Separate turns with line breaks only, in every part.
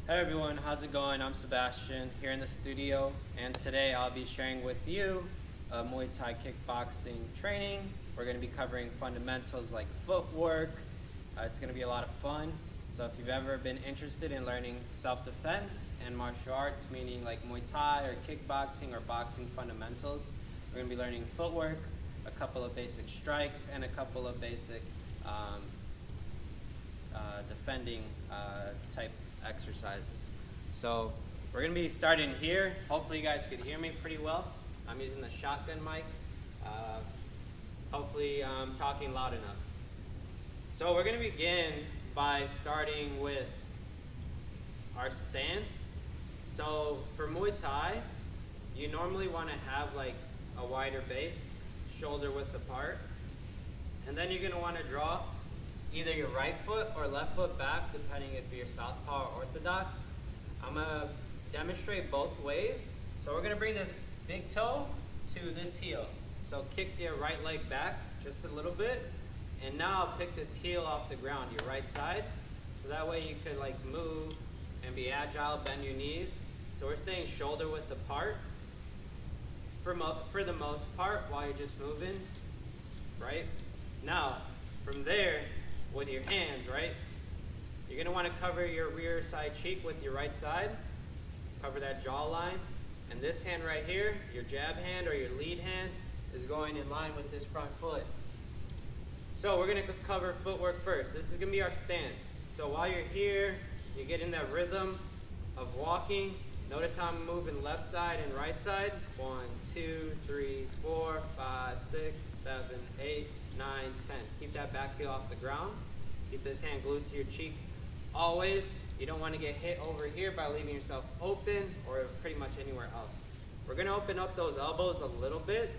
Hey everyone, how's it going? I'm Sebastian here in the studio, and today I'll be sharing with you a Muay Thai kickboxing training. We're going to be covering fundamentals like footwork. It's going to be a lot of fun. So if you've ever been interested in learning self-defense and martial arts, meaning like Muay Thai or kickboxing or boxing fundamentals, we're going to be learning footwork, a couple of basic strikes, and a couple of basic defending type exercises. So we're going to be starting here. Hopefully you guys could hear me pretty well. I'm using the shotgun mic. Hopefully I'm talking loud enough. So we're going to begin by starting with our stance. So for Muay Thai, you normally want to have like a wider base, shoulder width apart. And then you're going to want to draw either your right foot or left foot back, depending if you're southpaw or orthodox. I'm going to demonstrate both ways. So we're going to bring this big toe to this heel. So kick your right leg back just a little bit, and now pick this heel off the ground, your right side. So that way you could like move and be agile, bend your knees. So we're staying shoulder width apart for the most part while you're just moving, right? Now, from there, with your hands, right? You're gonna wanna cover your rear side cheek with your right side, cover that jawline, and this hand right here, your jab hand or your lead hand, is going in line with this front foot. So we're gonna cover footwork first. This is gonna be our stance. So while you're here, you get in that rhythm of walking. Notice how I'm moving left side and right side. 1, 2, 3, 4, 5, 6, 7, 8, 9, 10. Keep that back heel off the ground. Keep this hand glued to your cheek always. You don't want to get hit over here by leaving yourself open or pretty much anywhere else. We're going to open up those elbows a little bit.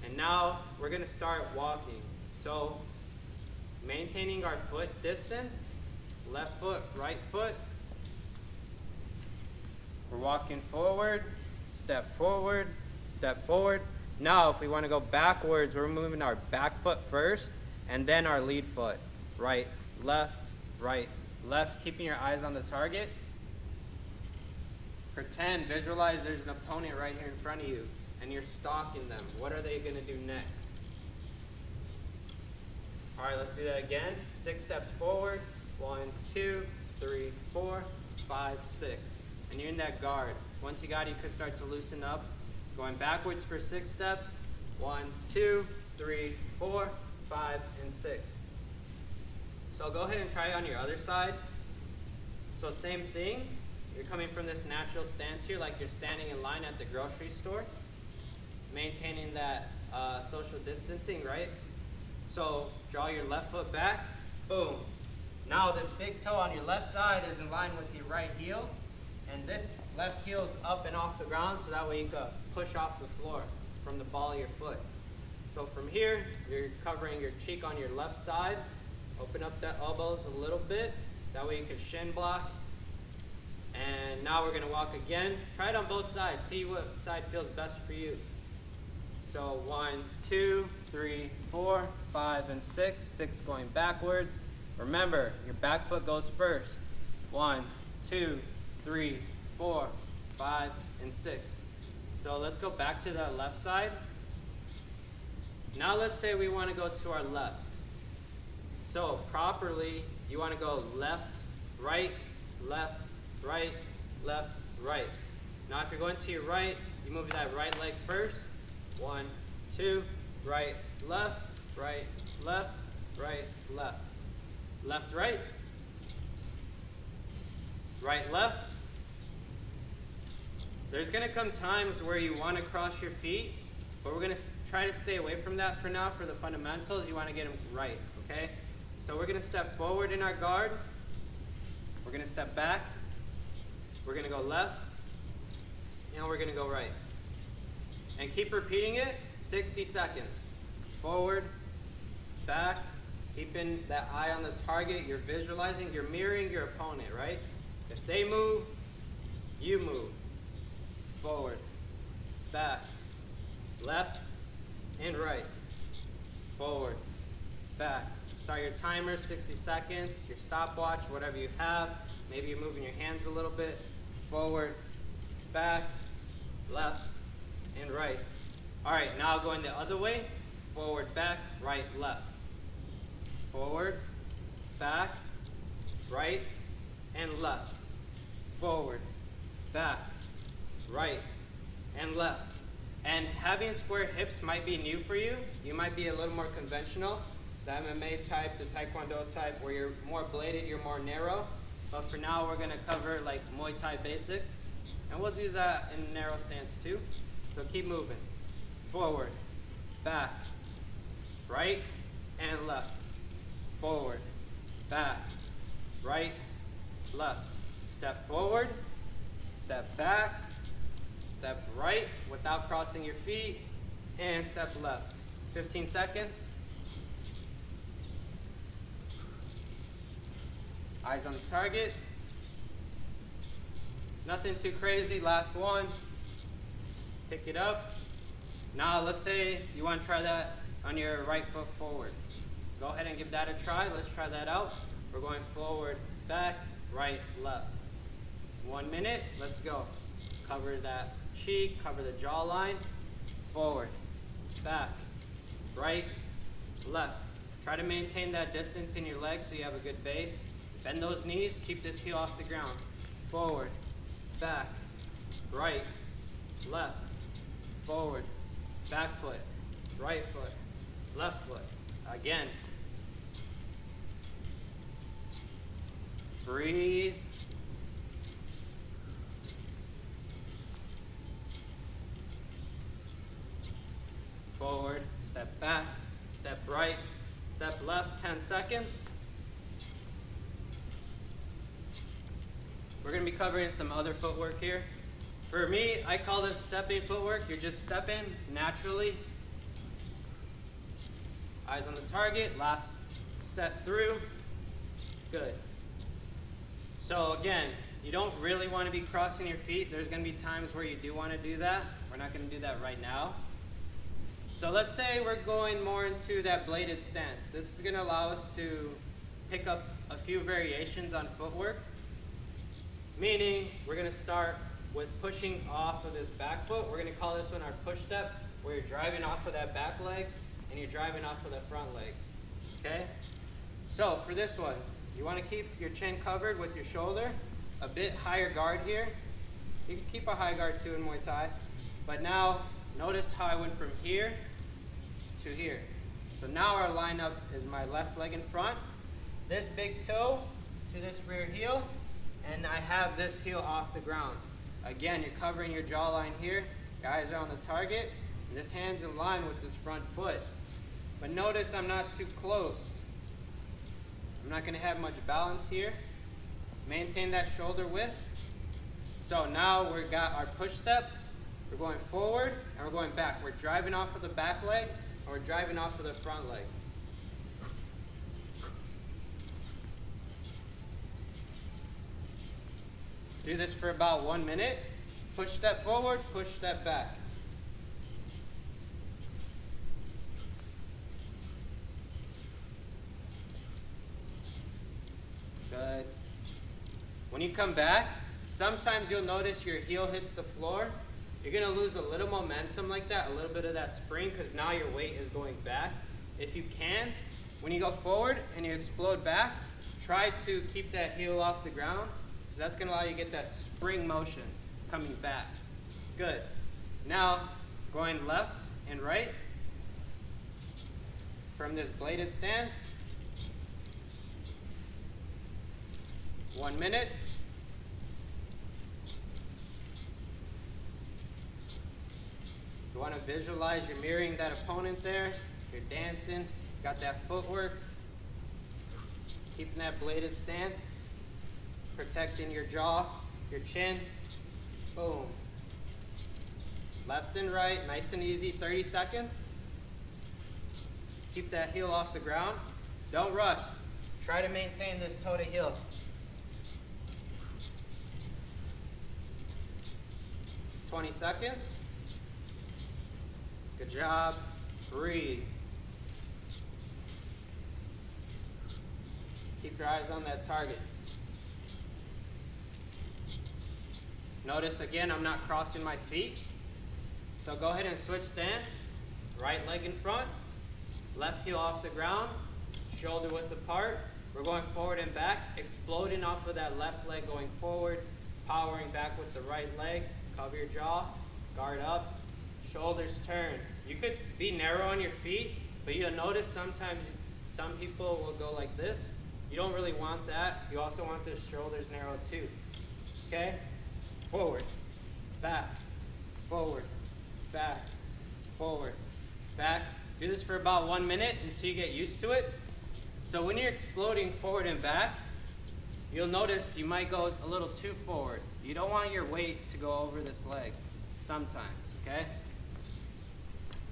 And now we're going to start walking. So maintaining our foot distance, left foot, right foot. We're walking forward, step forward, step forward. Now, if we want to go backwards, we're moving our back foot first and then our lead foot. Right, left, keeping your eyes on the target. Pretend, visualize there's an opponent right here in front of you and you're stalking them. What are they going to do next? All right, let's do that again. 6 steps forward. 1, 2, 3, 4, 5, 6. And you're in that guard. Once you got it, you could start to loosen up. Going backwards for 6 steps. 1, 2, 3, 4, 5, and 6. So go ahead and try it on your other side. So same thing. You're coming from this natural stance here, like you're standing in line at the grocery store. Maintaining that social distancing, right? So draw your left foot back. Boom. Now this big toe on your left side is in line with your right heel. And this left heel is up and off the ground, so that way you can push off the floor from the ball of your foot. So from here, you're covering your cheek on your left side. Open up the elbows a little bit. That way you can shin block. And now we're gonna walk again. Try it on both sides. See what side feels best for you. So 1, 2, 3, 4, 5, and 6. 6 going backwards. Remember, your back foot goes first. 1, 2, 3, 4, 5, and 6. So let's go back to the left side. Now let's say we want to go to our left. So properly, you want to go left, right, left, right, left, right. Now if you're going to your right, you move that right leg first. 1, 2, right, left, right, left, right, left. Left, right. Right, left. There's going to come times where you want to cross your feet, but we're going to try to stay away from that for now. For the fundamentals, you want to get them right, okay? So we're going to step forward in our guard. We're going to step back. We're going to go left, and we're going to go right. And keep repeating it, 60 seconds. Forward, back, keeping that eye on the target. You're visualizing, you're mirroring your opponent, right? If they move, you move. Forward, back, left, and right. Forward, back. Start your timer, 60 seconds, your stopwatch, whatever you have. Maybe you're moving your hands a little bit. Forward, back, left, and right. All right, now going the other way. Forward, back, right, left. Forward, back, right, and left. Forward, back, right, and left. And having square hips might be new for you. You might be a little more conventional. The MMA type, the Taekwondo type, where you're more bladed, you're more narrow. But for now, we're gonna cover like Muay Thai basics. And we'll do that in narrow stance too. So keep moving. Forward, back, right, and left. Forward, back, right, left. Step forward, step back, step right without crossing your feet, and step left. 15 seconds. Eyes on the target. Nothing too crazy. Last one. Pick it up. Now let's say you want to try that on your right foot forward. Go ahead and give that a try. Let's try that out. We're going forward, back, right, left. 1 minute. Let's go. Cover that cheek, cover the jawline. Forward, back, right, left. Try to maintain that distance in your legs so you have a good base. Bend those knees, keep this heel off the ground. Forward, back, right, left, forward, back foot, right foot, left foot. Again. Breathe. Forward, step back, step right, step left, 10 seconds. We're going to be covering some other footwork here. For me, I call this stepping footwork. You're just stepping naturally. Eyes on the target, last set through. Good. So again, you don't really want to be crossing your feet. There's going to be times where you do want to do that. We're not going to do that right now. So let's say we're going more into that bladed stance. This is going to allow us to pick up a few variations on footwork. Meaning, we're going to start with pushing off of this back foot. We're going to call this one our push step, where you're driving off of that back leg and you're driving off of the front leg. Okay? So for this one, you want to keep your chin covered with your shoulder, a bit higher guard here. You can keep a high guard too in Muay Thai. But now, notice how I went from here to here. So now our lineup is my left leg in front, this big toe to this rear heel, and I have this heel off the ground. Again, you're covering your jawline here. Guys are on the target, and this hand's in line with this front foot. But notice I'm not too close. I'm not gonna have much balance here. Maintain that shoulder width. So now we've got our push step. We're going forward, and we're going back. We're driving off of the back leg, and we're driving off of the front leg. Do this for about 1 minute. Push step forward, push step back. Good. When you come back, sometimes you'll notice your heel hits the floor. You're gonna lose a little momentum like that, a little bit of that spring, because now your weight is going back. If you can, when you go forward and you explode back, try to keep that heel off the ground, because that's gonna allow you to get that spring motion coming back. Good. Now, going left and right from this bladed stance. 1 minute. You want to visualize you're mirroring that opponent there. You're dancing, got that footwork, keeping that bladed stance, protecting your jaw, your chin. Boom. Left and right, nice and easy, 30 seconds. Keep that heel off the ground. Don't rush. Try to maintain this toe to heel. "20 seconds. Good job. Breathe. Keep your eyes on that target. Notice again, I'm not crossing my feet. So go ahead and switch stance. Right leg in front, left heel off the ground, shoulder width apart. We're going forward and back, exploding off of that left leg going forward, powering back with the right leg. Cover your jaw, guard up, shoulders turn. You could be narrow on your feet, but you'll notice sometimes some people will go like this. You don't really want that. You also want the shoulders narrow too. Okay? Forward, back, forward, back, forward, back. Do this for about 1 minute until you get used to it. So when you're exploding forward and back, you'll notice you might go a little too forward. You don't want your weight to go over this leg sometimes, okay?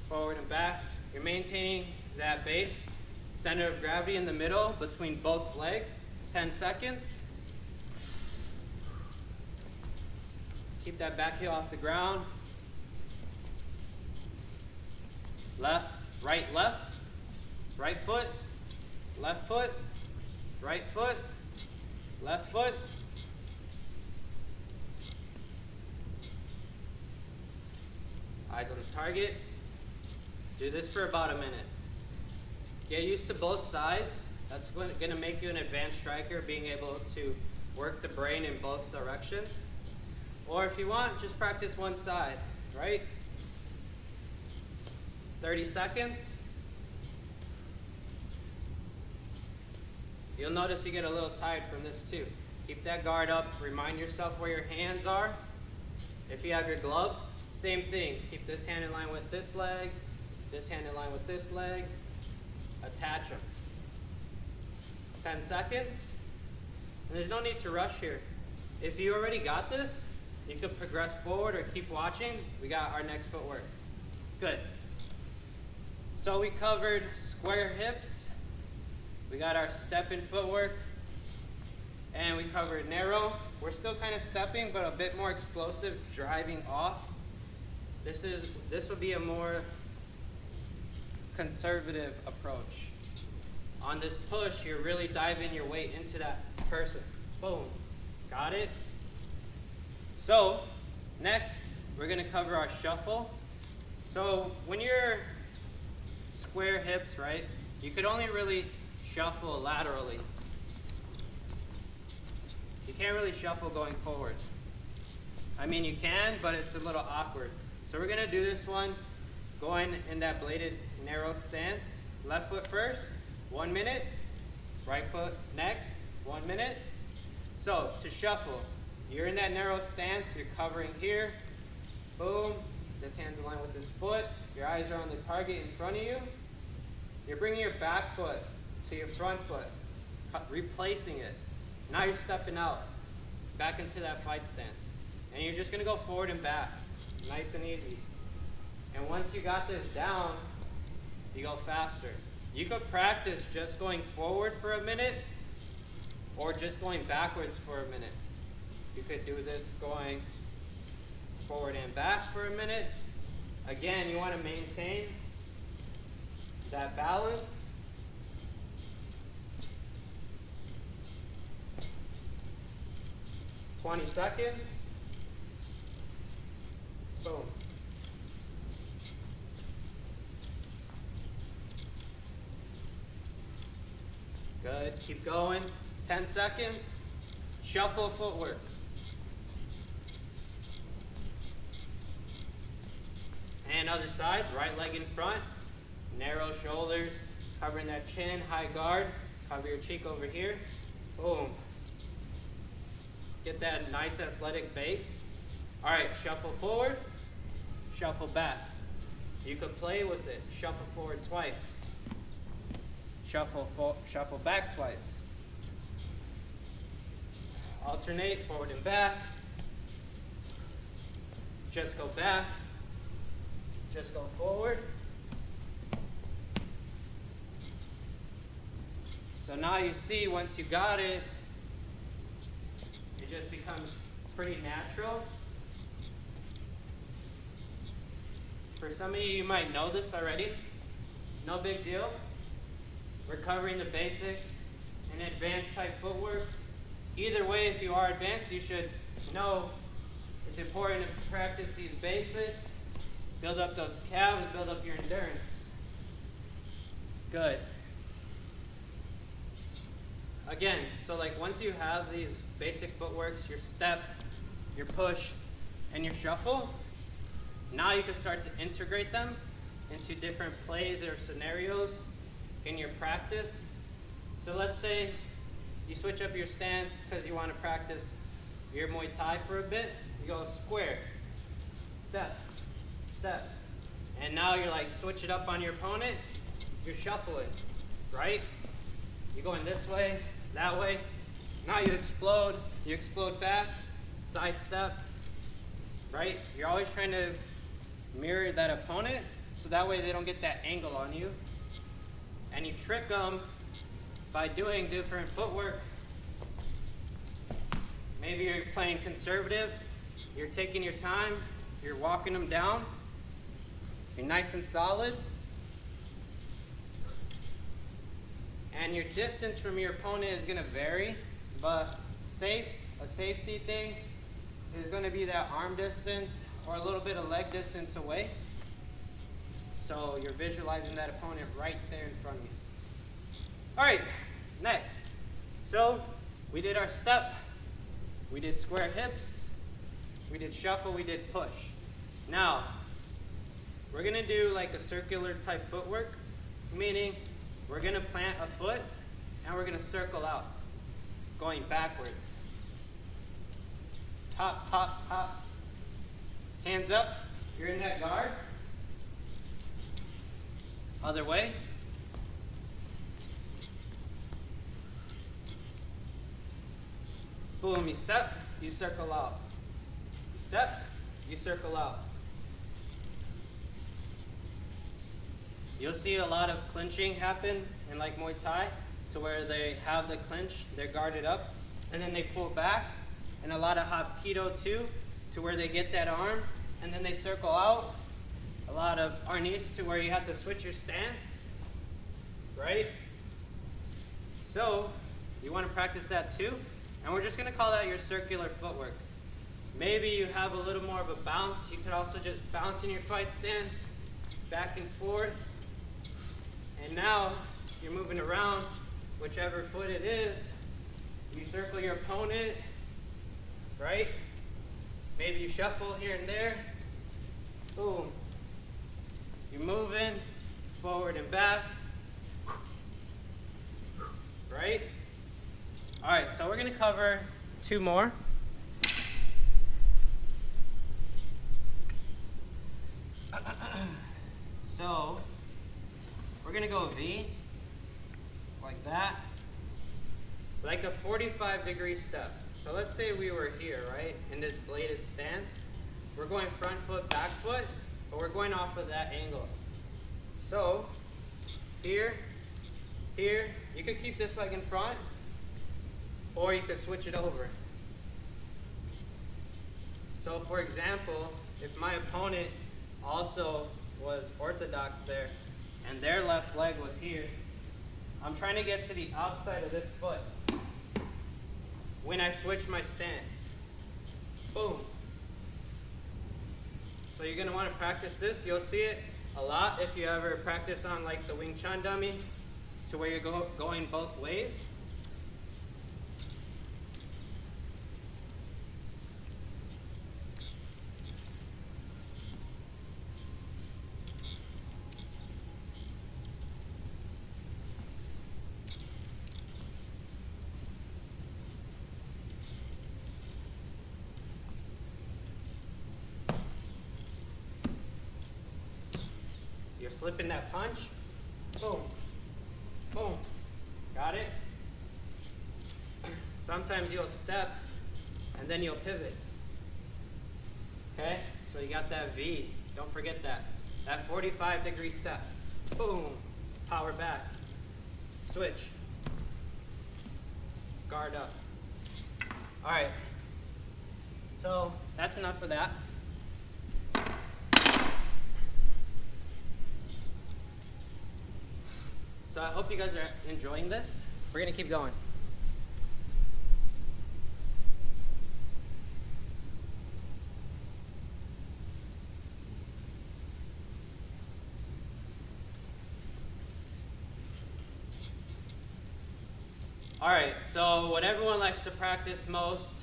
Forward and back. You're maintaining that base, center of gravity in the middle between both legs. 10 seconds. Keep that back heel off the ground. Left, right foot, left foot, right foot, left foot. Eyes on the target. Do this for about a minute. Get used to both sides. That's going to make you an advanced striker, being able to work the brain in both directions. Or if you want, just practice one side, right? 30 seconds. You'll notice you get a little tired from this too. Keep that guard up. Remind yourself where your hands are. If you have your gloves, same thing. Keep this hand in line with this leg, this hand in line with this leg. Attach them. 10 seconds. And there's no need to rush here. If you already got this, you could progress forward or keep watching. We got our next footwork. Good. So we covered square hips. We got our step-in footwork. And we covered narrow. We're still kind of stepping, but a bit more explosive, driving off. This would be a more conservative approach. On this push, you're really diving your weight into that person. Boom. Got it? So, next, we're going to cover our shuffle. So, when you're square hips, right, you could only really shuffle laterally. You can't really shuffle going forward. I mean, you can, but it's a little awkward. So we're going to do this one going in that bladed narrow stance. Left foot first, 1 minute. Right foot next, 1 minute. So to shuffle, you're in that narrow stance, you're covering here. Boom. This hand's in line with this foot. Your eyes are on the target in front of you. You're bringing your back foot to your front foot, replacing it. Now you're stepping out, back into that fight stance. And you're just going to go forward and back, nice and easy. And once you got this down, you go faster. You could practice just going forward for a minute or just going backwards for a minute. You could do this going forward and back for a minute. Again, you want to maintain that balance. $20 seconds. Boom. Good. Keep going. 10 seconds. Shuffle footwork. And other side. Right leg in front. Narrow shoulders. Covering that chin. High guard. Cover your cheek over here. Boom. Get that nice athletic base. All right, shuffle forward, shuffle back. You could play with it. Shuffle forward twice. Shuffle back twice. Alternate forward and back. Just go back. Just go forward. So now you see once you got it, it just becomes pretty natural. For some of you, you might know this already. No big deal. We're covering the basic and advanced type footwork. Either way, if you are advanced, you should know It's important to practice these basics, build up those calves, build up your endurance. Good. Again, so like once you have these basic footworks, your step, your push, and your shuffle, now you can start to integrate them into different plays or scenarios in your practice. So let's say you switch up your stance because you want to practice your Muay Thai for a bit. You go square, step, step. And now you're like, switch it up on your opponent, you're shuffling, right? You're going this way, that way. Now you explode back, side step, right? You're always trying to mirror that opponent so that way they don't get that angle on you. And you trick them by doing different footwork. Maybe you're playing conservative, you're taking your time, you're walking them down, you're nice and solid, and your distance from your opponent is going to vary, but a safety thing is going to be that arm distance or a little bit of leg distance away. So you're visualizing that opponent right there in front of you. All right, next. So we did our step, we did square hips, we did shuffle, we did push. Now, we're going to do like a circular type footwork, meaning we're going to plant a foot and we're going to circle out, going backwards. Hop, hop, hop. Hands up, you're in that guard. Other way. Boom, you step, you circle out. You step, you circle out. You'll see a lot of clinching happen in like Muay Thai, to where they have the clinch, they're guarded up, and then they pull back, and a lot of Hapkido too, to where they get that arm, and then they circle out. A lot of Arnis to where you have to switch your stance, right? So, you want to practice that too, and we're just going to call that your circular footwork. Maybe you have a little more of a bounce. You could also just bounce in your fight stance, back and forth. And now you're moving around, whichever foot it is. You circle your opponent, right? Maybe you shuffle here and there. Boom. You're moving forward and back. Right? All right, so we're going to cover two more. So, we're going to go V, like that, like a 45-degree step. So let's say we were here, right, in this bladed stance. We're going front foot, back foot, but we're going off of that angle. So, here, here, you could keep this leg in front, or you could switch it over. So for example, if my opponent also was orthodox there, and their left leg was here, I'm trying to get to the outside of this foot when I switch my stance. Boom. So you're going to want to practice this. You'll see it a lot if you ever practice on like the Wing Chun dummy, to where you're going both ways. You're slipping that punch. Boom. Boom. Got it? Sometimes you'll step and then you'll pivot. Okay? So you got that V. Don't forget that. That 45-degree step. Boom. Power back. Switch. Guard up. All right. So that's enough for that. So I hope you guys are enjoying this. We're going to keep going. All right, so what everyone likes to practice most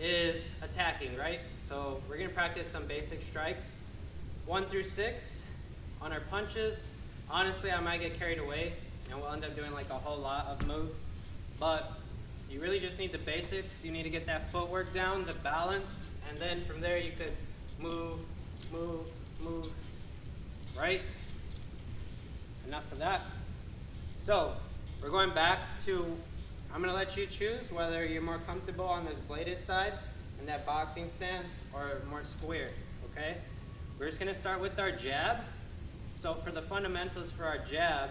is attacking, right? So we're gonna practice some basic strikes, 1 through 6 on our punches. Honestly, I might get carried away and we'll end up doing like a whole lot of moves, but you really just need the basics. You need to get that footwork down, the balance, and then from there you could move, move, move, right? Enough of that. So we're going back to, I'm gonna let you choose whether you're more comfortable on this bladed side in that boxing stance or more square, okay? We're just gonna start with our jab. So for the fundamentals for our jab,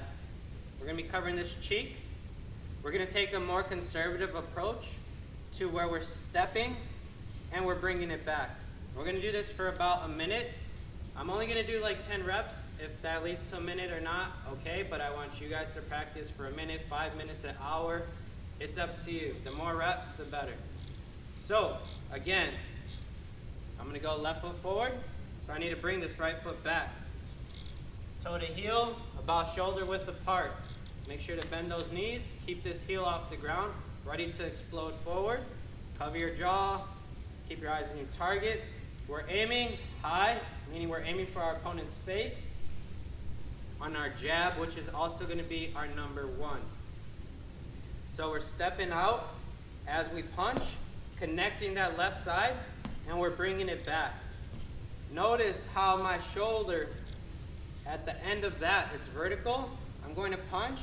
we're gonna be covering this cheek. We're gonna take a more conservative approach to where we're stepping and we're bringing it back. We're gonna do this for about a minute. I'm only gonna do like 10 reps. If that leads to a minute or not, okay, but I want you guys to practice for a minute, 5 minutes, an hour. It's up to you. The more reps, the better. So, again, I'm gonna go left foot forward. So I need to bring this right foot back. Toe to heel, about shoulder width apart. Make sure to bend those knees. Keep this heel off the ground, ready to explode forward. Cover your jaw. Keep your eyes on your target. We're aiming high, meaning we're aiming for our opponent's face on our jab, which is also going to be our number 1. So we're stepping out as we punch, connecting that left side, and we're bringing it back. Notice how my shoulder, at the end of that, it's vertical. I'm going to punch,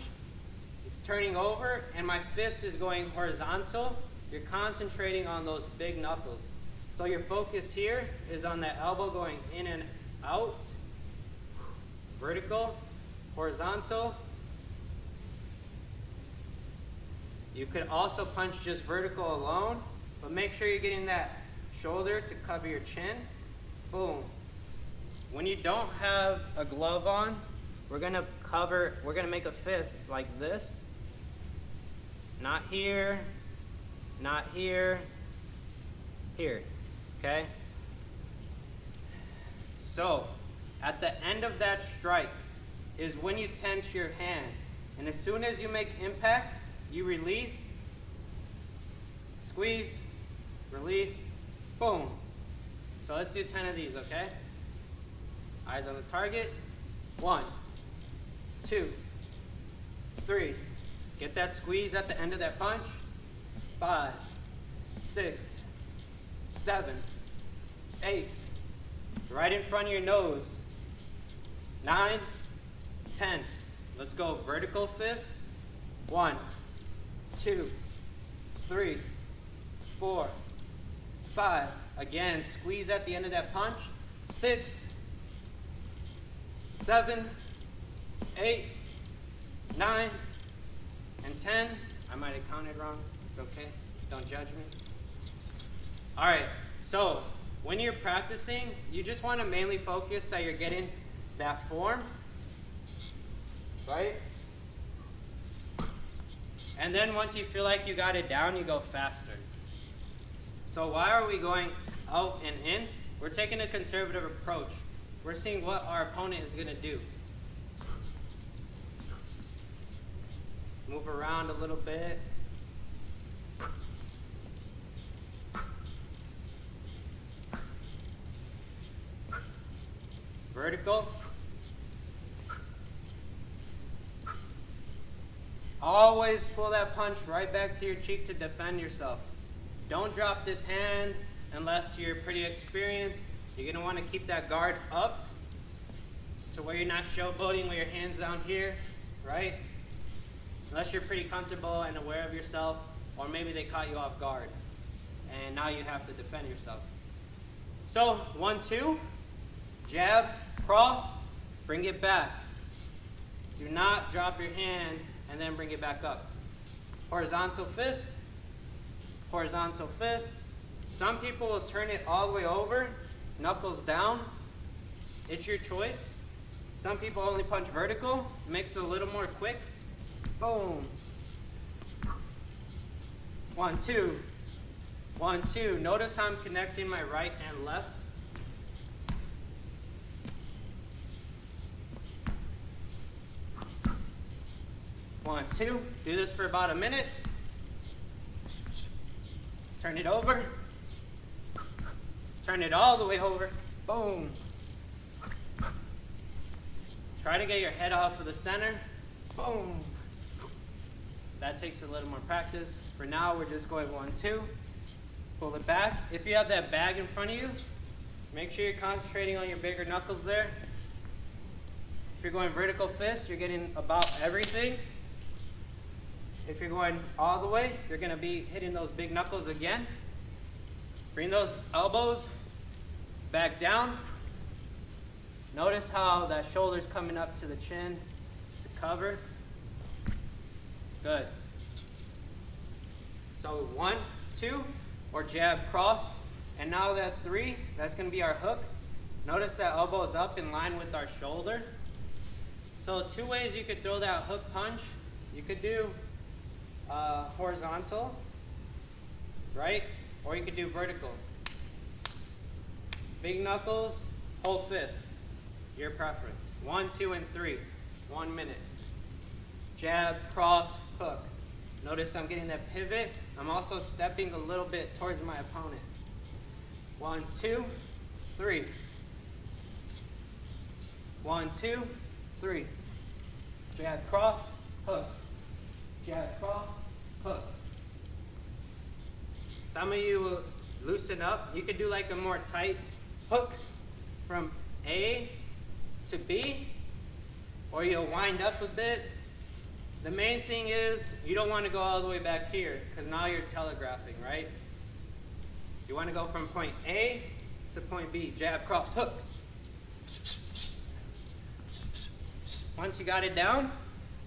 it's turning over, and my fist is going horizontal. You're concentrating on those big knuckles. So your focus here is on that elbow going in and out, vertical, horizontal. You could also punch just vertical alone, but make sure you're getting that shoulder to cover your chin. Boom. When you don't have a glove on, we're gonna make a fist like this. Not here, not here, here. Okay? So, at the end of that strike is when you tense your hand. And as soon as you make impact, you release, squeeze, release, boom. So let's do 10 of these, okay? Eyes on the target. 1, 2, 3. Get that squeeze at the end of that punch. 5, 6, 7, 8, right in front of your nose. 9, 10. Let's go vertical fist. 1, 2, 3, 4, 5. Again, squeeze at the end of that punch. 6, 7, 8, 9, and 10. I might have counted wrong. It's okay. Don't judge me. All right, so when you're practicing, you just want to mainly focus that you're getting that form, right? And then once you feel like you got it down, you go faster. So why are we going out and in? We're taking a conservative approach. We're seeing what our opponent is going to do. Move around a little bit. Vertical. Always pull that punch right back to your cheek to defend yourself. Don't drop this hand unless you're pretty experienced. You're going to want to keep that guard up to where you're not showboating with your hands down here, right? Unless you're pretty comfortable and aware of yourself, or maybe they caught you off guard and now you have to defend yourself. So 1, 2, jab, cross, bring it back. Do not drop your hand and then bring it back up. Horizontal fist, horizontal fist. Some people will turn it all the way over, knuckles down. It's your choice. Some people only punch vertical, makes it a little more quick. Boom. 1, 2. 1, 2. Notice how I'm connecting my right and left. 1, 2. Do this for about a minute. Turn it over. Turn it all the way over. Boom. Try to get your head off of the center. Boom. That takes a little more practice. For now, we're just going 1, 2. Pull it back. If you have that bag in front of you, make sure you're concentrating on your bigger knuckles there. If you're going vertical fists, you're getting about everything. If you're going all the way, you're going to be hitting those big knuckles again. Bring those elbows back down. Notice how that shoulder's coming up to the chin to cover. Good. So 1, 2, or jab, cross. And now that 3, that's going to be our hook. Notice that elbow is up in line with our shoulder. So 2 ways you could throw that hook punch. You could do horizontal, right? Or you could do vertical. Big knuckles, whole fist. Your preference. 1, 2, and 3. 1 minute. Jab, cross, hook. Notice I'm getting that pivot. I'm also stepping a little bit towards my opponent. 1, 2, 3. 1, 2, 3. Jab, cross, hook. Jab, cross, hook. Some of you will loosen up. You could do like a more tight hook from A to B, or you'll wind up a bit. The main thing is you don't want to go all the way back here because now you're telegraphing, right? You want to go from point A to point B. Jab, cross, hook. Once you got it down,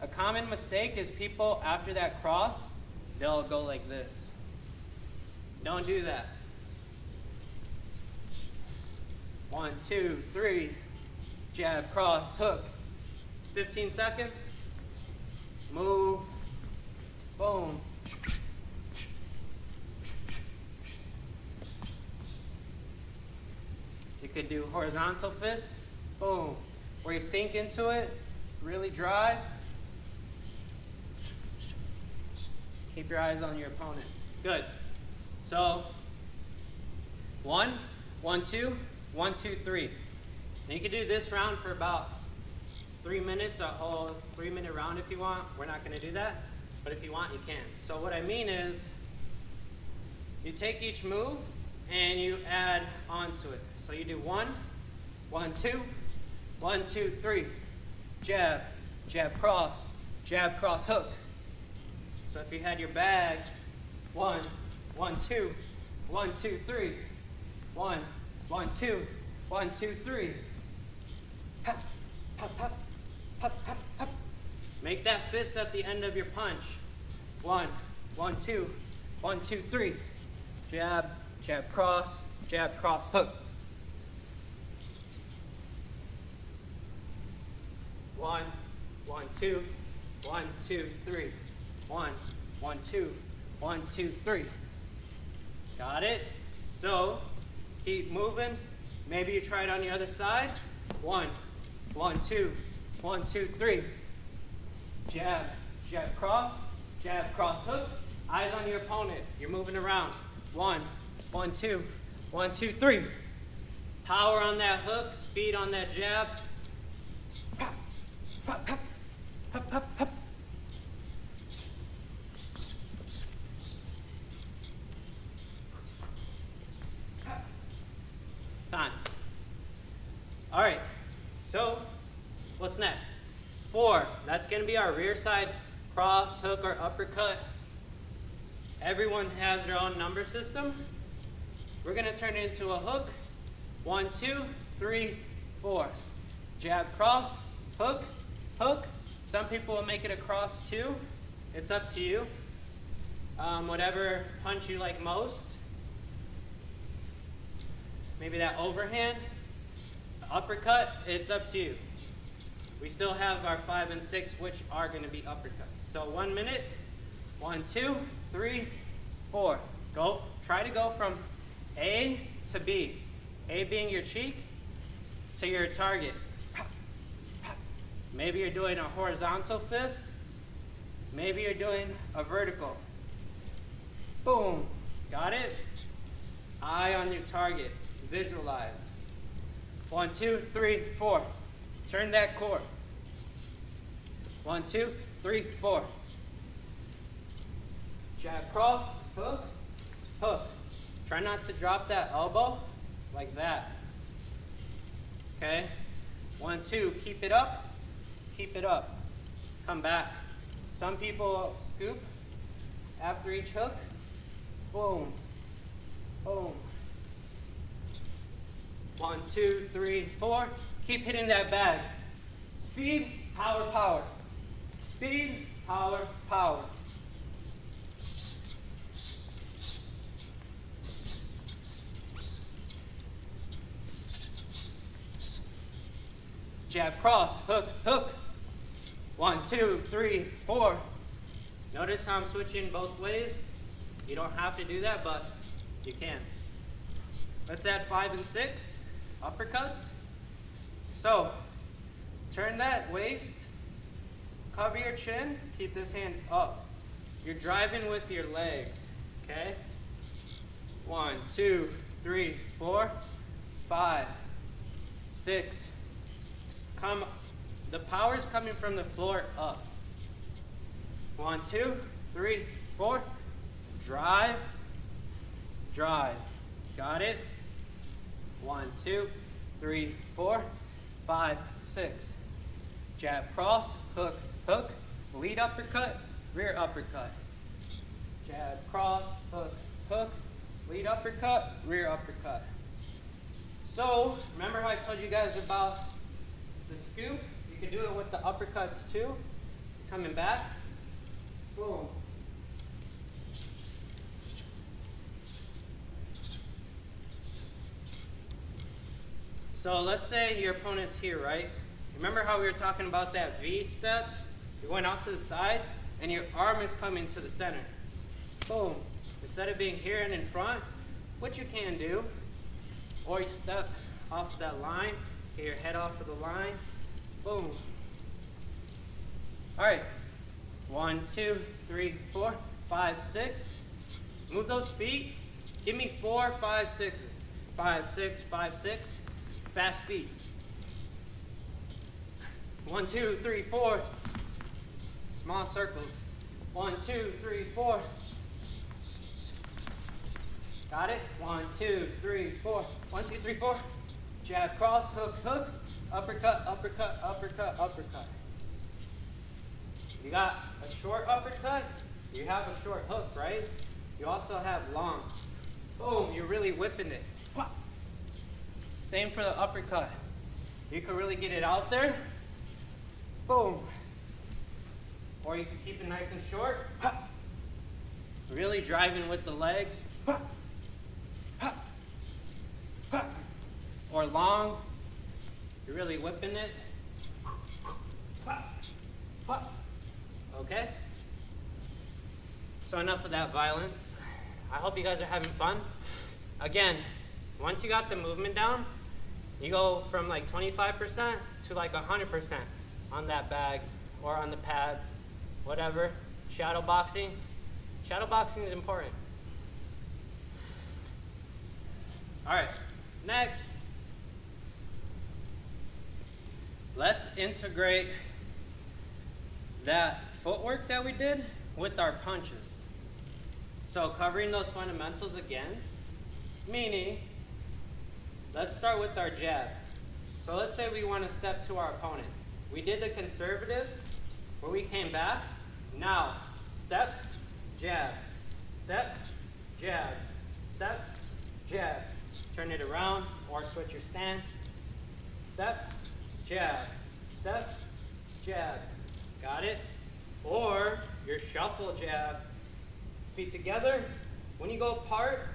a common mistake is people after that cross, they'll go like this. Don't do that. 1, 2, 3. Jab, cross, hook. 15 seconds. Move. Boom. You could do horizontal fist. Boom. Where you sink into it, really drive. Keep your eyes on your opponent. Good. So, 1, 1, 2, 1, 2, 3. And you can do this round for about 3 minutes, a whole 3-minute round if you want. We're not going to do that, but if you want, you can. So what I mean is, you take each move and you add onto it. So you do 1, 1, 2, 1, 2, 3. Jab, jab, cross, hook. So if you had your bag, 1, 1, 2, 1, 2, 3. 1, 1, 2, 1, 2, 3. Hop, hop, hop, hop, hop, hop. Make that fist at the end of your punch. 1, 1, 2, 1, 2, 3. Jab, jab, cross, hook. 1, 1, 2, 1, 2, 3. 1, 1, 2, 1, 2, 3. Got it? So keep moving. Maybe you try it on the other side. 1, 1, 2, 1, 2, 3. Jab, jab, cross, hook. Eyes on your opponent. You're moving around. 1, 1, 2, 1, 2, 3. Power on that hook, speed on that jab. Hop, hop, hop, hop, hop, hop. Time. All right, so what's next? 4, that's going to be our rear side cross, hook, or uppercut. Everyone has their own number system. We're going to turn it into a hook. 1, 2, 3, 4. Jab, cross, hook, hook. Some people will make it a cross too. It's up to you. Whatever punch you like most. Maybe that overhand, uppercut, it's up to you. We still have our 5 and 6, which are going to be uppercuts. So 1 minute, 1, 2, 3, 4. Go. Try to go from A to B. A being your cheek to your target. Maybe you're doing a horizontal fist. Maybe you're doing a vertical. Boom. Got it? Eye on your target. Visualize. 1, 2, 3, 4. Turn that core. 1, 2, 3, 4. Jab cross, hook, hook. Try not to drop that elbow like that. Okay? 1, 2, keep it up, keep it up. Come back. Some people scoop after each hook. Boom, boom. 1, 2, 3, 4. Keep hitting that bag. Speed, power, power. Speed, power, power. Jab cross, hook, hook. 1, 2, 3, 4. Notice how I'm switching both ways. You don't have to do that, but you can. Let's add 5 and 6 uppercuts. So, turn that waist, cover your chin, keep this hand up. You're driving with your legs, okay? 1, 2, 3, 4, 5, 6. The power is coming from the floor up. 1, 2, 3, 4. Drive, drive. Got it? 1, 2, 3, 4, 5, 6. Jab cross, hook, hook. Lead uppercut, rear uppercut. Jab cross, hook, hook. Lead uppercut, rear uppercut. So, remember how I told you guys about the scoop? You can do it with the uppercuts too. Coming back. Boom. So let's say your opponent's here, right? Remember how we were talking about that V step? You're going out to the side and your arm is coming to the center. Boom. Instead of being here and in front, what you can do, or you step off that line, get your head off of the line. Boom. All right. 1, 2, 3, 4, 5, 6. Move those feet. Give me 4, 5, 6s. 5, 6, 5, 6. Fast feet. 1, 2, 3, 4. Small circles. 1, 2, 3, 4. Got it? 1, 2, 3, 4. 1, 2, 3, 4. Jab, cross, hook, hook. Uppercut, uppercut, uppercut, uppercut. You got a short uppercut. You have a short hook, right? You also have long. Boom, you're really whipping it. Same for the uppercut. You can really get it out there. Boom. Or you can keep it nice and short. Really driving with the legs. Or long. You're really whipping it. Okay? So enough of that violence. I hope you guys are having fun. Again, once you got the movement down, you go from like 25% to like 100% on that bag or on the pads, whatever. Shadow boxing. Shadow boxing is important. All right, next. Let's integrate that footwork that we did with our punches. So covering those fundamentals again, meaning, let's start with our jab. So let's say we want to step to our opponent. We did the conservative, where we came back. Now, step, jab, step, jab, step, jab. Turn it around or switch your stance. Step, jab, step, jab. Got it? Or your shuffle jab. Feet together. When you go apart,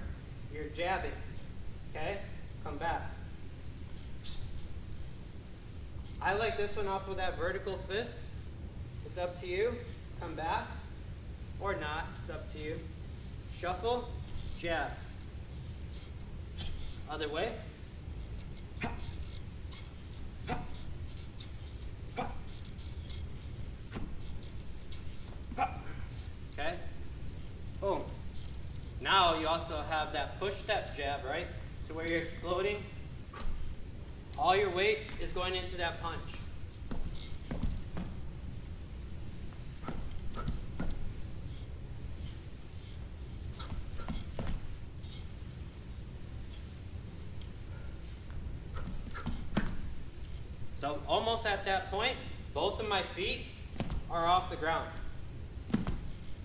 you're jabbing. Okay? Come back. I like this one off with that vertical fist. It's up to you. Come back. Or not. It's up to you. Shuffle, jab. Other way. also have that push step jab, right? To where you're exploding. All your weight is going into that punch. So almost at that point, both of my feet are off the ground.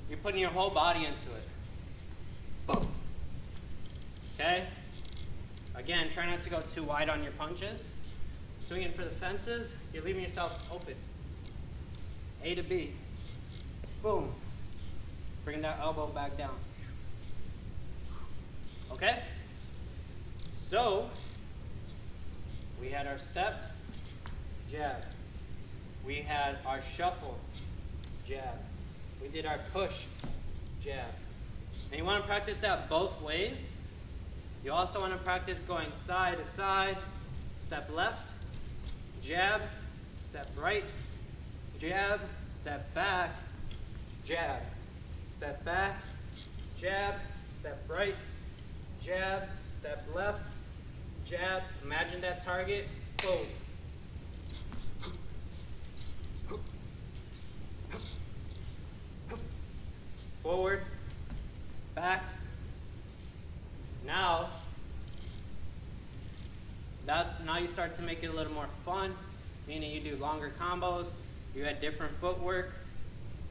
You're putting your whole body into it. Boom. Okay? Again, try not to go too wide on your punches. Swinging for the fences, you're leaving yourself open. A to B. Boom. Bring that elbow back down. Okay? So, we had our step, jab. We had our shuffle, jab. We did our push, jab. And you want to practice that both ways. You also want to practice going side to side, step left, jab, step right, jab, step back, jab, step back, jab, step right, jab, step left, jab. Imagine that target. Boom. Forward, back. Now you start to make it a little more fun, meaning you do longer combos, you had different footwork.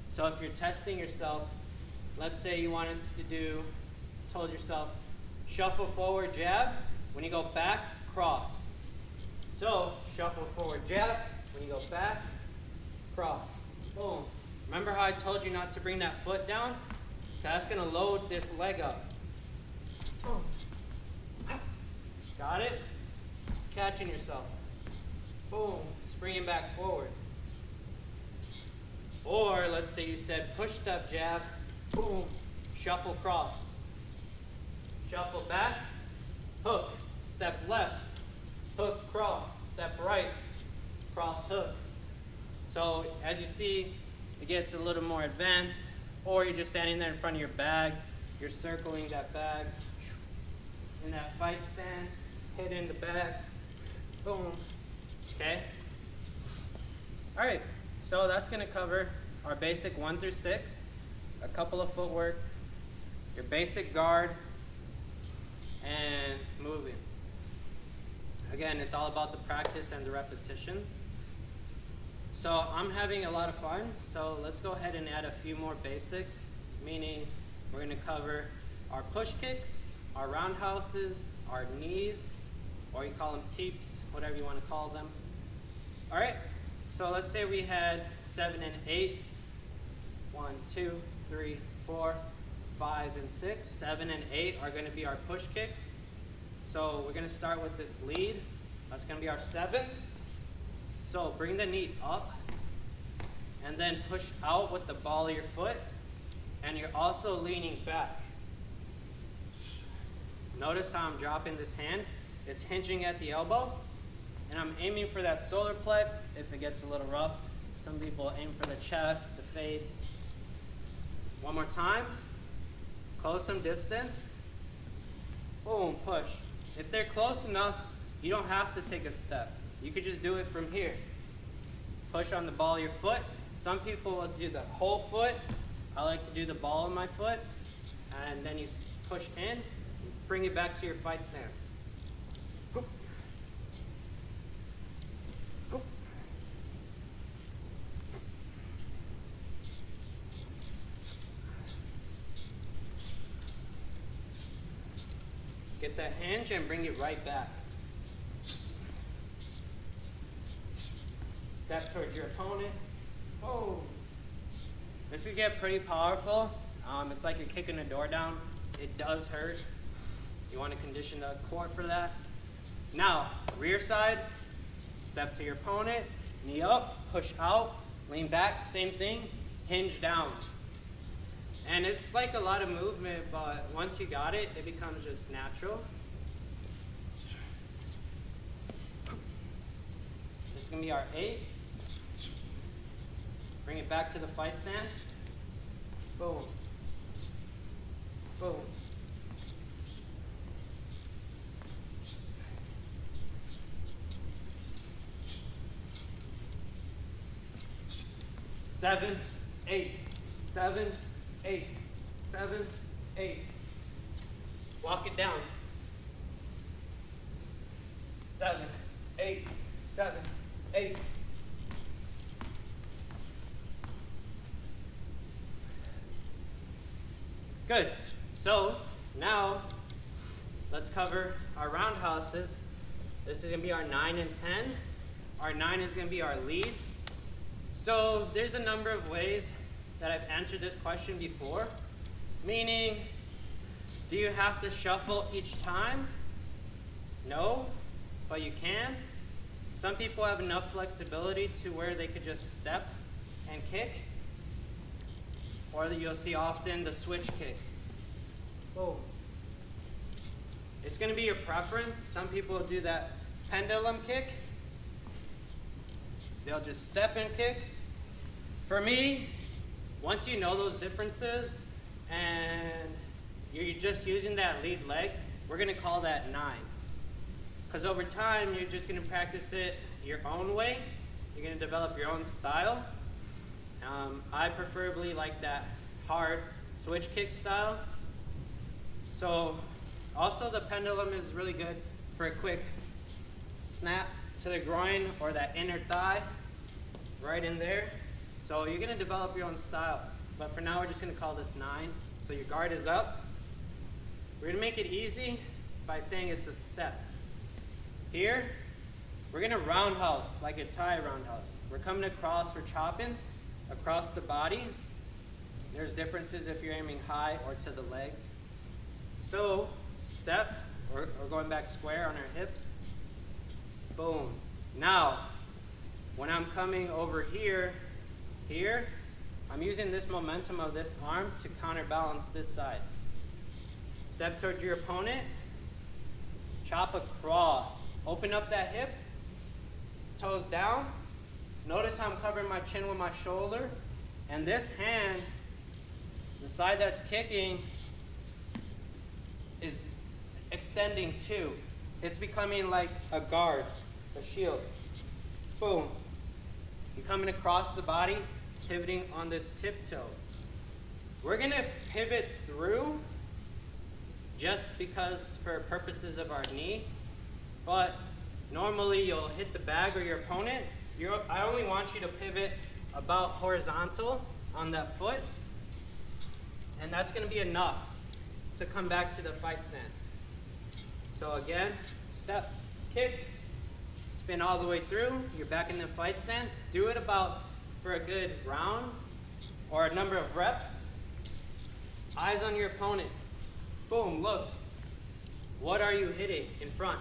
So if you're testing yourself, let's say you wanted to do, told yourself, shuffle forward, jab, when you go back, cross. So shuffle forward, jab, when you go back, cross. Boom. Remember how I told you not to bring that foot down? That's going to load this leg up. Got it? Catching yourself. Boom. Springing back forward. Or let's say you said push step jab. Boom. Shuffle cross. Shuffle back. Hook. Step left. Hook cross. Step right. Cross hook. So as you see, it gets a little more advanced. Or you're just standing there in front of your bag. You're circling that bag. In that fight stance. Hit in the bag. Boom. Okay? Alright, so that's going to cover our basic 1 through 6. A couple of footwork. Your basic guard. And moving. Again, it's all about the practice and the repetitions. So I'm having a lot of fun, so let's go ahead and add a few more basics, meaning we're going to cover our push kicks, our roundhouses, our knees, or you call them teeps, whatever you want to call them. All right, so let's say we had 7 and 8. 1, 2, 3, 4, 5, and 6. 7 and 8 are going to be our push kicks. So we're going to start with this lead. That's going to be our 7. So bring the knee up and then push out with the ball of your foot, and you're also leaning back. Notice how I'm dropping this hand. It's hinging at the elbow, and I'm aiming for that solar plex if it gets a little rough. Some people aim for the chest, the face. One more time. Close some distance. Boom, push. If they're close enough, you don't have to take a step. You could just do it from here. Push on the ball of your foot. Some people will do the whole foot. I like to do the ball of my foot. And then you push in, bring it back to your fight stance. Get that hinge and bring it right back. Step towards your opponent. Oh. This could get pretty powerful. It's like you're kicking a door down. It does hurt. You want to condition the core for that. Now, rear side. Step to your opponent. Knee up. Push out. Lean back. Same thing. Hinge down. And it's like a lot of movement, but once you got it, it becomes just natural. This is going to be our 8. Bring it back to the fight stance. Boom. Boom. 7, 8, 7, 8, 7, 8. Walk it down. 7, 8, 7, 8. Good. So now let's cover our roundhouses. This is going to be our 9 and 10. Our 9 is going to be our lead. So there's a number of ways that I've answered this question before. Meaning, do you have to shuffle each time? No, but you can. Some people have enough flexibility to where they could just step and kick. Or you'll see often the switch kick. Boom. It's going to be your preference. Some people do that pendulum kick. They'll just step and kick. For me, once you know those differences and you're just using that lead leg, we're going to call that 9. Because over time, you're just going to practice it your own way. You're going to develop your own style. I preferably like that hard switch kick style. So also the pendulum is really good for a quick snap to the groin or that inner thigh right in there. So you're going to develop your own style. But for now, we're just going to call this 9. So your guard is up. We're going to make it easy by saying it's a step. Here, we're going to roundhouse like a Thai roundhouse. We're coming across, we're chopping across the body. There's differences if you're aiming high or to the legs. So, step, we're going back square on our hips. Boom. Now, when I'm coming over here, I'm using this momentum of this arm to counterbalance this side. Step towards your opponent, chop across. Open up that hip, toes down. Notice how I'm covering my chin with my shoulder. And this hand, the side that's kicking, is extending too. It's becoming like a guard, a shield. Boom. You're coming across the body, pivoting on this tiptoe. We're going to pivot through just because for purposes of our knee. But normally you'll hit the bag or your opponent. I only want you to pivot about horizontal on that foot. And that's going to be enough to come back to the fight stance. So again, step, kick, spin all the way through. You're back in the fight stance. Do it about for a good round or a number of reps. Eyes on your opponent. Boom, look. What are you hitting in front?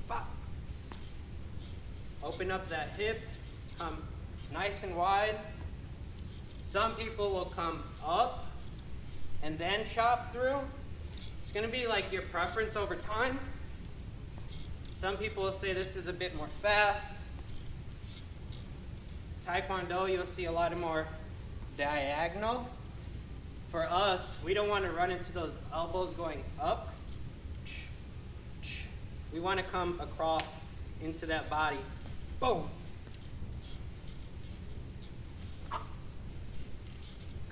Bop. Open up that hip, come nice and wide. Some people will come up and then chop through. It's going to be like your preference over time. Some people will say this is a bit more fast. Taekwondo, you'll see a lot more diagonal. For us, we don't want to run into those elbows going up. We want to come across into that body. Boom.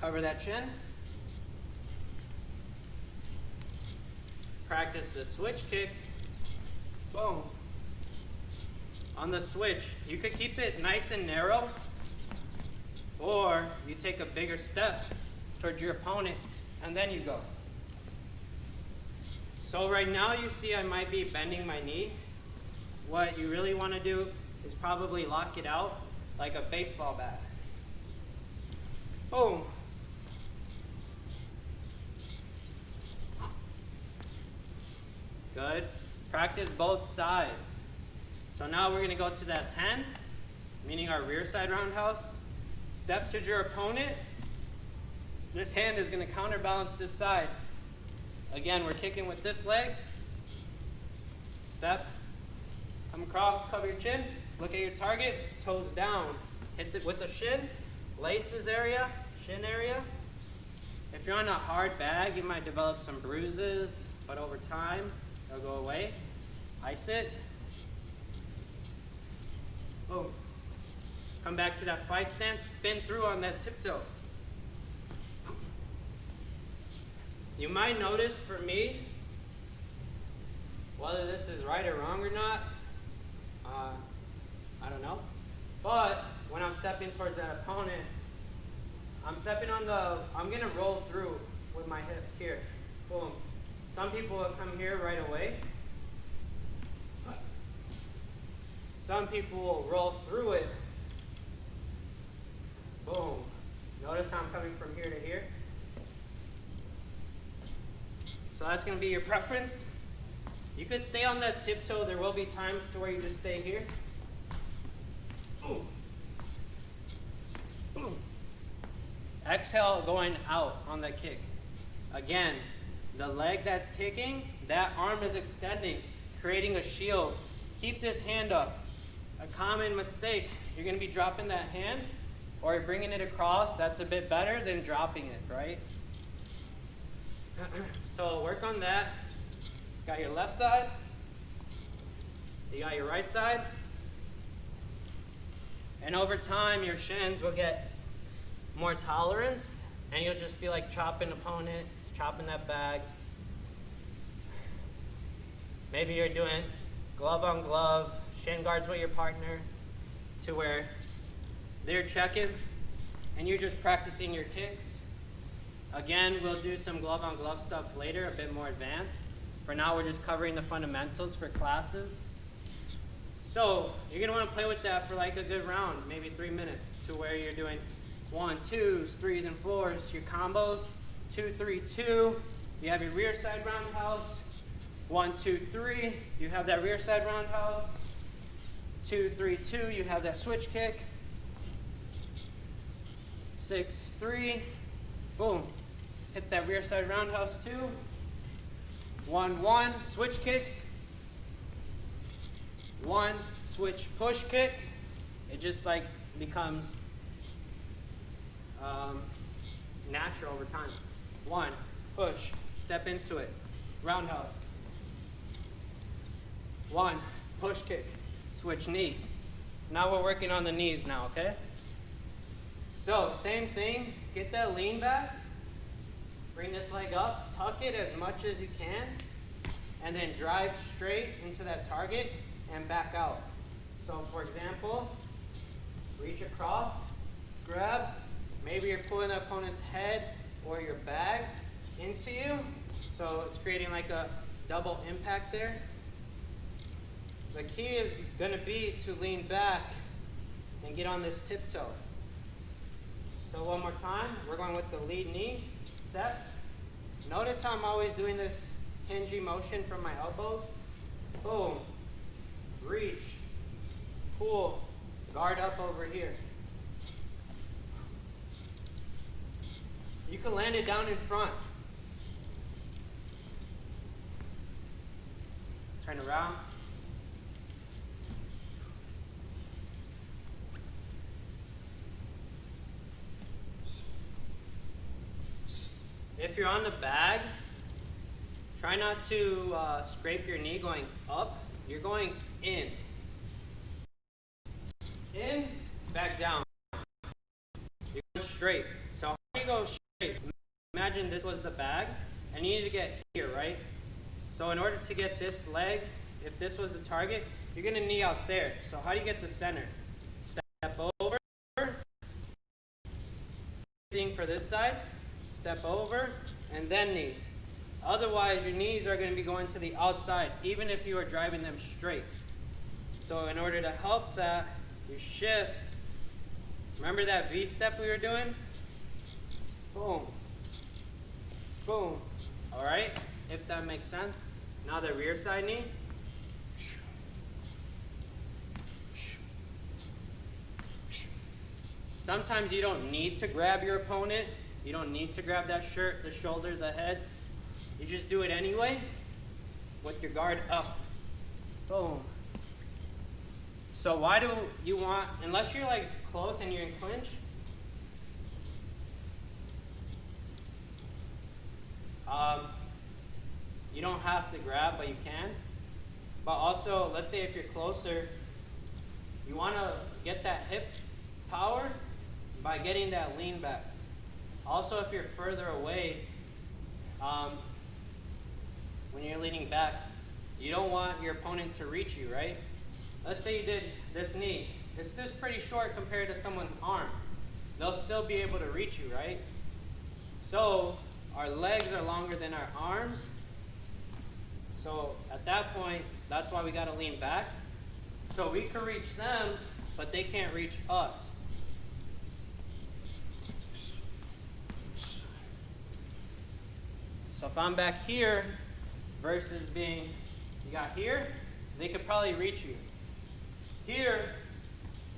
Cover that chin. Practice the switch kick. Boom. On the switch, you could keep it nice and narrow, or you take a bigger step towards your opponent, and then you go. So right now you see I might be bending my knee. What you really want to do is probably lock it out like a baseball bat. Boom. Good. Practice both sides. So now we're going to go to that 10, meaning our rear side roundhouse. Step to your opponent. This hand is going to counterbalance this side. Again, we're kicking with this leg. Step. Come across, cover your chin. Look at your target, toes down. Hit it with the shin, laces area, shin area. If you're on a hard bag, you might develop some bruises, but over time, they'll go away. Ice it. Boom. Come back to that fight stance, spin through on that tiptoe. You might notice for me, whether this is right or wrong or not, I don't know. But when I'm stepping towards that opponent, I'm gonna roll through with my hips here. Boom. Some people will come here right away. Some people will roll through it. Boom. Notice how I'm coming from here to here. So that's going to be your preference. You could stay on that tiptoe. There will be times to where you just stay here. Boom. Boom. Exhale going out on that kick. Again, the leg that's kicking, that arm is extending, creating a shield. Keep this hand up. A common mistake, you're going to be dropping that hand or you're bringing it across. That's a bit better than dropping it, right? So work on that. Got your left side. You got your right side. And over time, your shins will get more tolerance and you'll just be like chopping opponents, chopping that bag. Maybe you're doing glove on glove, shin guards with your partner to where they're checking and you're just practicing your kicks. Again, we'll do some glove on glove stuff later, a bit more advanced. For now, we're just covering the fundamentals for classes. So you're gonna wanna play with that for like a good round, maybe 3 minutes, to where you're doing 1, 2s, 3s, and 4s, your combos, 2, 3, 2. You have your rear side roundhouse. 1, 2, 3, you have that rear side roundhouse. 2, 3, 2, you have that switch kick. 6, 3, boom. Hit that rear side roundhouse 2. 1, 1, switch kick. 1, switch push kick. It just like becomes natural over time. 1, push, step into it, roundhouse. 1, push kick, switch knee. Now we're working on the knees now, okay? So same thing, get that lean back, bring this leg up, tuck it as much as you can, and then drive straight into that target and back out. So for example, reach across, grab, maybe you're pulling the opponent's head or your bag into you, so it's creating like a double impact there. The key is going to be to lean back and get on this tiptoe. So one more time, we're going with the lead knee, step. Notice how I'm always doing this hingy motion from my elbows. Boom, reach, pull, guard up over here. You can land it down in front. Turn around. If you're on the bag, try not to scrape your knee going up. You're going in. In, back down. You're going straight. So how do you go straight? Imagine this was the bag, and you need to get here, right? So in order to get this leg, if this was the target, you're going to knee out there. So how do you get the center? Step over. Same for this side. Step over, and then knee. Otherwise, your knees are going to be going to the outside, even if you are driving them straight. So in order to help that, you shift. Remember that V step we were doing? Boom. Boom. All right, if that makes sense. Now the rear side knee. Sometimes you don't need to grab your opponent. You don't need to grab that shirt, the shoulder, the head. You just do it anyway with your guard up. Boom. So why do you want, unless you're like close and you're in clinch, you don't have to grab, but you can. But also, let's say if you're closer, you want to get that hip power by getting that lean back. Also, if you're further away, when you're leaning back, you don't want your opponent to reach you, right? Let's say you did this knee. It's just pretty short compared to someone's arm. They'll still be able to reach you, right? So our legs are longer than our arms. So at that point, that's why we got to lean back. So we can reach them, but they can't reach us. So if I'm back here versus being, you got here, they could probably reach you. Here,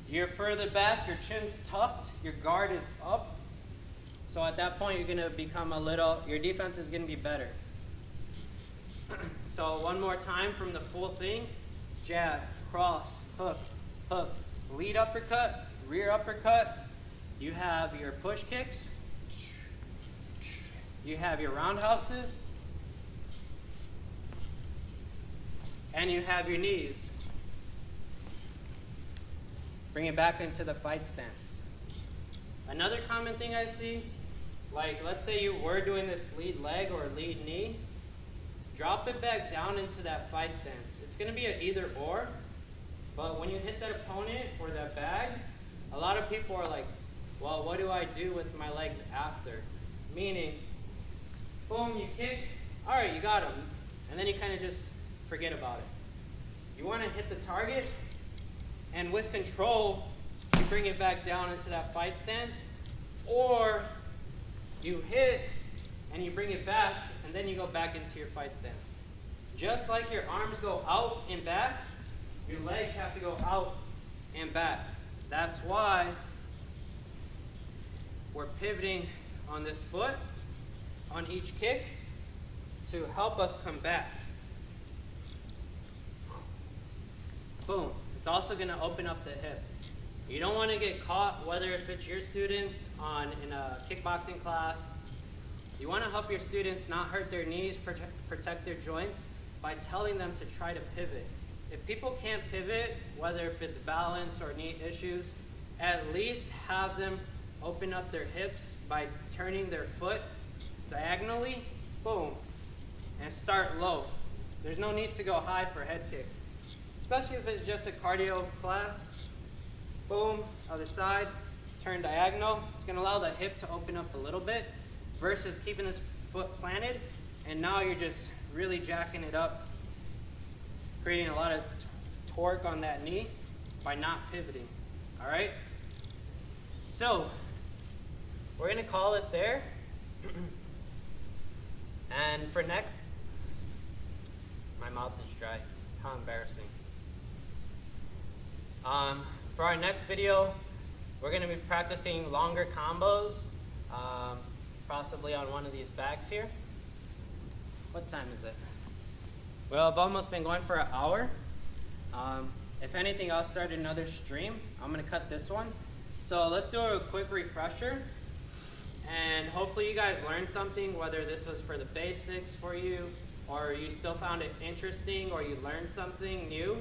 you're further back, your chin's tucked, your guard is up. So at that point, you're going to become a little, your defense is going to be better. So one more time from the full thing. Jab, cross, hook, hook, lead uppercut, rear uppercut. You have your push kicks. You have your roundhouses. And you have your knees. Bring it back into the fight stance. Another common thing I see, like let's say you were doing this lead leg or lead knee, drop it back down into that fight stance. It's going to be an either or, but when you hit that opponent or that bag, a lot of people are like, well, what do I do with my legs after? Meaning, boom, you kick, all right, you got him, and then you kind of just forget about it. You want to hit the target, and with control, you bring it back down into that fight stance, or you hit and you bring it back, and then you go back into your fight stance. Just like your arms go out and back, your legs have to go out and back. That's why we're pivoting on this foot, on each kick, to help us come back. Boom. It's also going to open up the hip. You don't want to get caught, whether if it's your students in a kickboxing class. You want to help your students not hurt their knees, protect their joints by telling them to try to pivot. If people can't pivot, whether if it's balance or knee issues, at least have them open up their hips by turning their foot diagonally, boom, and start low. There's no need to go high for head kicks, especially if it's just a cardio class. Boom, other side, turn diagonal. It's going to allow the hip to open up a little bit versus keeping this foot planted, and now you're just really jacking it up, creating a lot of torque on that knee by not pivoting. All right? So, we're going to call it there. And for next, my mouth is dry. How embarrassing. For our next video, we're going to be practicing longer combos, possibly on one of these bags here. What time is it? Well, I've almost been going for an hour. If anything, I'll start another stream. I'm going to cut this one. So let's do a quick refresher. And hopefully you guys learned something, whether this was for the basics for you, or you still found it interesting, or you learned something new.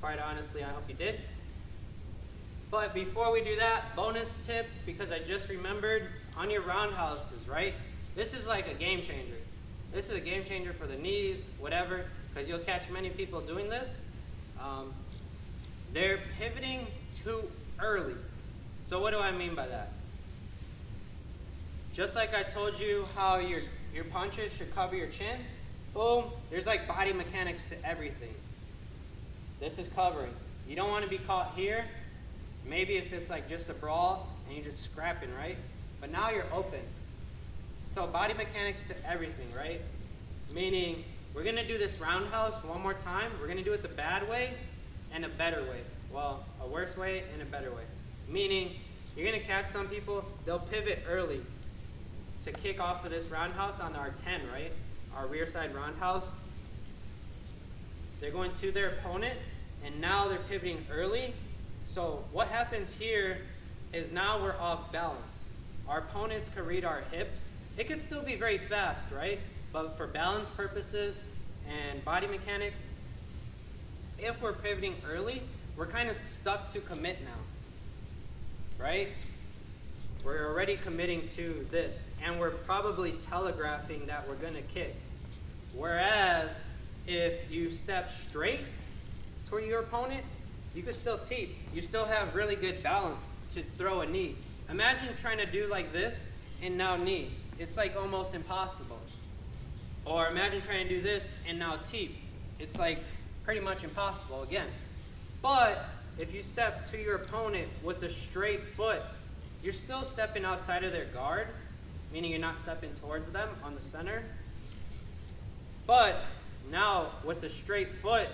Quite honestly, I hope you did. But before we do that, bonus tip, because I just remembered, on your roundhouses, right? This is like a game changer. This is a game changer for the knees, whatever, because you'll catch many people doing this. They're pivoting too early. So what do I mean by that? Just like I told you how your punches should cover your chin, boom, there's like body mechanics to everything. This is covering. You don't want to be caught here. Maybe if it's like just a brawl and you're just scrapping, right? But now you're open. So body mechanics to everything, right? Meaning, we're going to do this roundhouse one more time. We're going to do it the bad way and a better way. Well, a worse way and a better way. Meaning, you're going to catch some people, they'll pivot early to kick off of this roundhouse on our 10, right? Our rear side roundhouse. They're going to their opponent, and now they're pivoting early. So what happens here is now we're off balance. Our opponents can read our hips. It could still be very fast, right? But for balance purposes and body mechanics, if we're pivoting early, we're kind of stuck to commit now, right? We're already committing to this, and we're probably telegraphing that we're going to kick. Whereas, if you step straight toward your opponent, you can still teep. You still have really good balance to throw a knee. Imagine trying to do like this and now knee. It's like almost impossible. Or imagine trying to do this and now teep. It's like pretty much impossible again. But if you step to your opponent with a straight foot, you're still stepping outside of their guard, meaning you're not stepping towards them on the center. But now with the straight foot,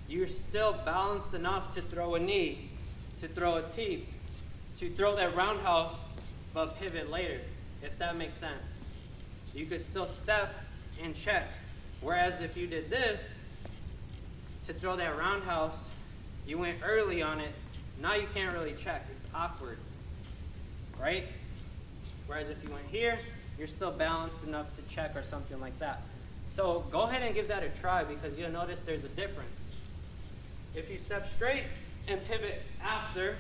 you're still balanced enough to throw a knee, to throw a teep, to throw that roundhouse, but pivot later, if that makes sense. You could still step and check. Whereas if you did this, to throw that roundhouse, you went early on it, now you can't really check. It's awkward, right? Whereas if you went here, you're still balanced enough to check or something like that. So go ahead and give that a try, because you'll notice there's a difference. If you step straight and pivot after,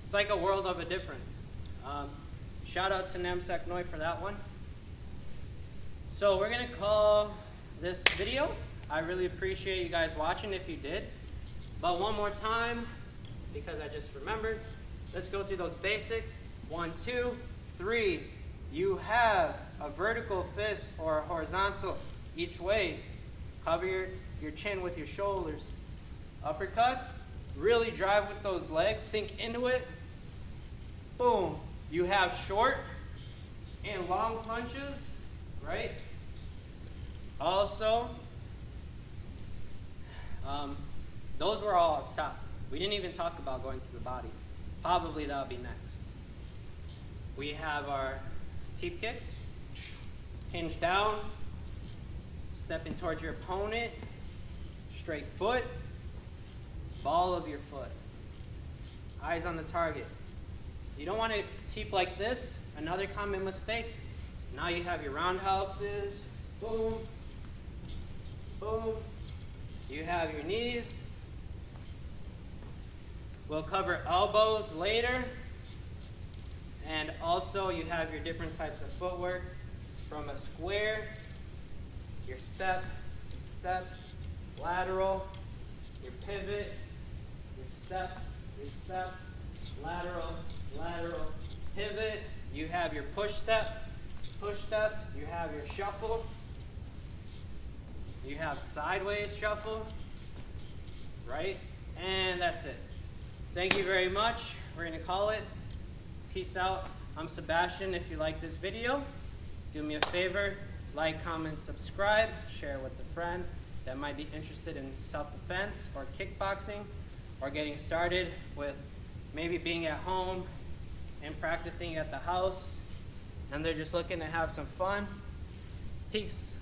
it's like a world of a difference. Shout out to Namsak Noi for that one. So we're going to call this video. I really appreciate you guys watching if you did. But one more time, because I just remembered, let's go through those basics. 1, 2, 3. You have a vertical fist or a horizontal each way. Cover your chin with your shoulders. Uppercuts, really drive with those legs, sink into it. Boom. You have short and long punches, right? Also, those were all up top. We didn't even talk about going to the body. Probably that'll be next. We have our teep kicks. Hinge down. Stepping towards your opponent. Straight foot. Ball of your foot. Eyes on the target. You don't want to teep like this. Another common mistake. Now you have your roundhouses. Boom. Boom. You have your knees. We'll cover elbows later. And also you have your different types of footwork, from a square, your step, lateral, your pivot, your step, lateral, pivot. You have your push step, you have your shuffle, you have sideways shuffle, right? And that's it. Thank you very much. We're going to call it. Peace out. I'm Sebastian. If you like this video, do me a favor, like, comment, subscribe, share with a friend that might be interested in self-defense or kickboxing, or getting started with maybe being at home and practicing at the house, and they're just looking to have some fun. Peace.